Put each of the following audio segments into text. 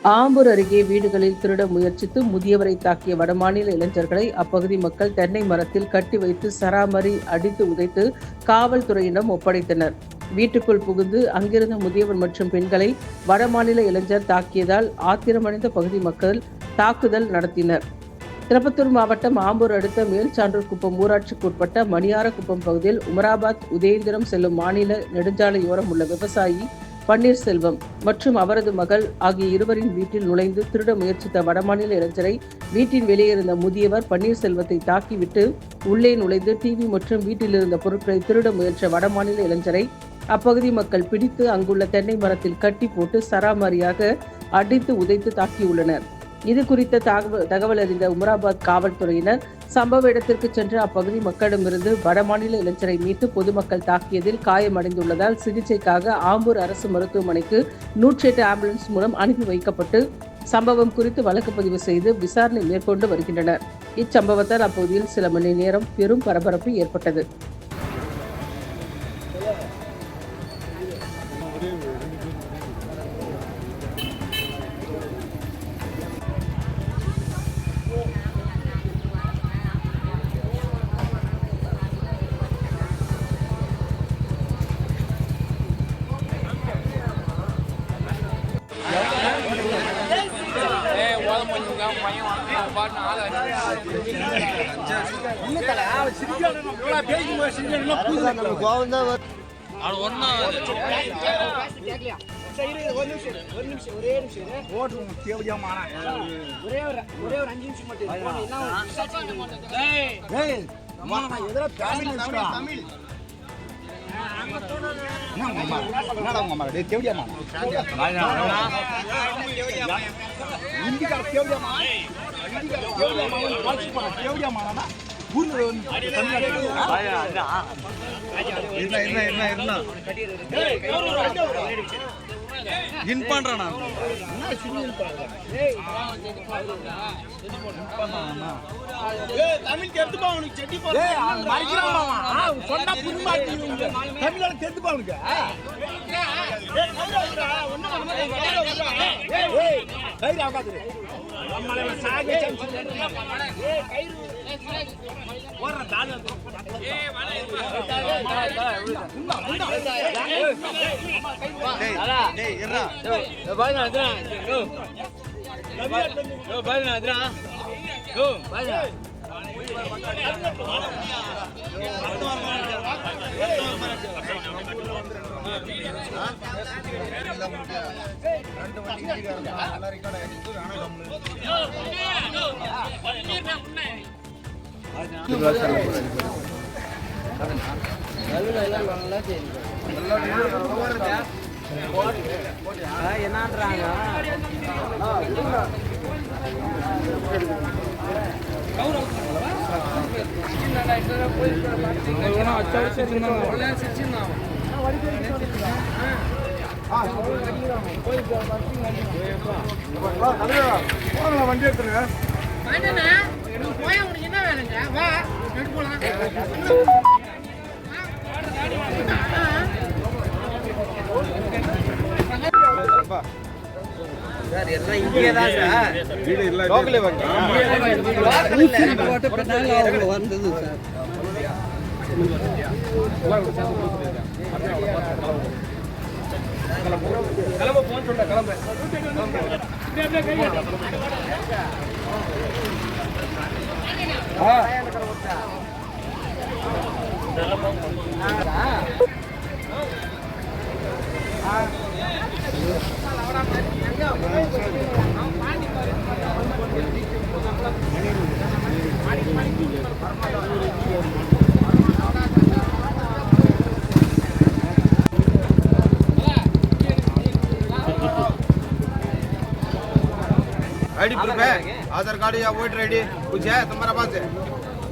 ஆம்பூர் அருகே வீடுகளில் திருட முயற்சித்து முதியவரை தாக்கிய வடமாநில இளைஞர்களை அப்பகுதி மக்கள் தென்னை மரத்தில் கட்டி வைத்து சராமரி அடித்து உதைத்து காவல்துறையிடம் ஒப்படைத்தனர். வீட்டுக்குள் புகுந்து அங்கிருந்த முதியவர் மற்றும் பெண்களை வடமாநில இளைஞர் தாக்கியதால் ஆத்திரமடைந்த பகுதி மக்கள் தாக்குதல் நடத்தினர். திருப்பத்தூர் மாவட்டம் ஆம்பூர் அடுத்த மேல்சான்றூர்குப்பம் ஊராட்சிக்கு உட்பட்ட மணியாரக்குப்பம் பகுதியில் உமராபாத் உதயந்திரம் செல்லும் மாநில நெடுஞ்சாலையோரம் உள்ள விவசாயி பன்னீர்செல்வம் மற்றும் அவரது மகள் ஆகிய இருவரின் வீட்டில் நுழைந்து திருட முயற்சித்த வடமாநில இளைஞரை வீட்டின் வெளியே இருந்த முதியவர் பன்னீர்செல்வத்தை தாக்கிவிட்டு உள்ளே நுழைந்து டிவி மற்றும் வீட்டில் இருந்த பொருட்களை திருட முயன்ற வடமாநில இளைஞரை அப்பகுதி மக்கள் பிடித்து அங்குள்ள தென்னை மரத்தில் கட்டி போட்டு சராமாரியாக அடித்து உதைத்து தாக்கியுள்ளனர். இது குறித்த தகவல் அறிந்த உமராபாத் காவல்துறையினர் சம்பவ இடத்திற்கு சென்று அப்பகுதி மக்களிடமிருந்து வடமாநில இளைஞரை மீட்டு பொதுமக்கள் தாக்கியதில் காயமடைந்துள்ளதால் சிகிச்சைக்காக ஆம்பூர் அரசு மருத்துவமனைக்கு 108 ஆம்புலன்ஸ் மூலம் அனுப்பி வைக்கப்பட்டு சம்பவம் குறித்து வழக்கு பதிவு செய்து விசாரணை மேற்கொண்டு வருகின்றனர். இச்சம்பவத்தால் அப்பகுதியில் சில மணி நேரம் பெரும் பரபரப்பு ஏற்பட்டது. வண்டி எடுத்துருங்க. சார் எல்லாம் இங்கே தான் சார் வீடு இல்ல லோக்கலே வந்து போட்டு பின்னால அவங்க வந்தது சார் கிளம்ப போன் சொல்ற கிளம்ப आईडी प्रूफ है, आधार कार्ड या वोटर आईडी कुछ है तुम्हारा पास है?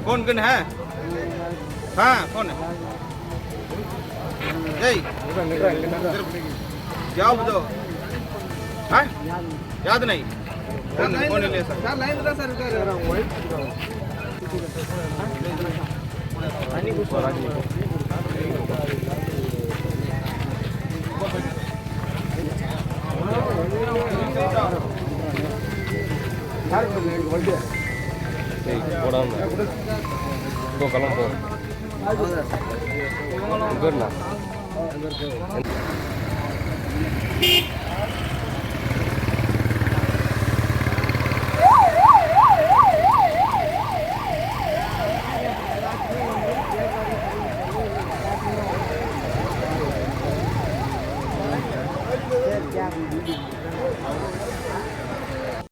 कौन कौन है? हाँ कौन है? क्या बताओ? हाँ याद नहीं कौन ले सर? लाइन குட்ண்ணா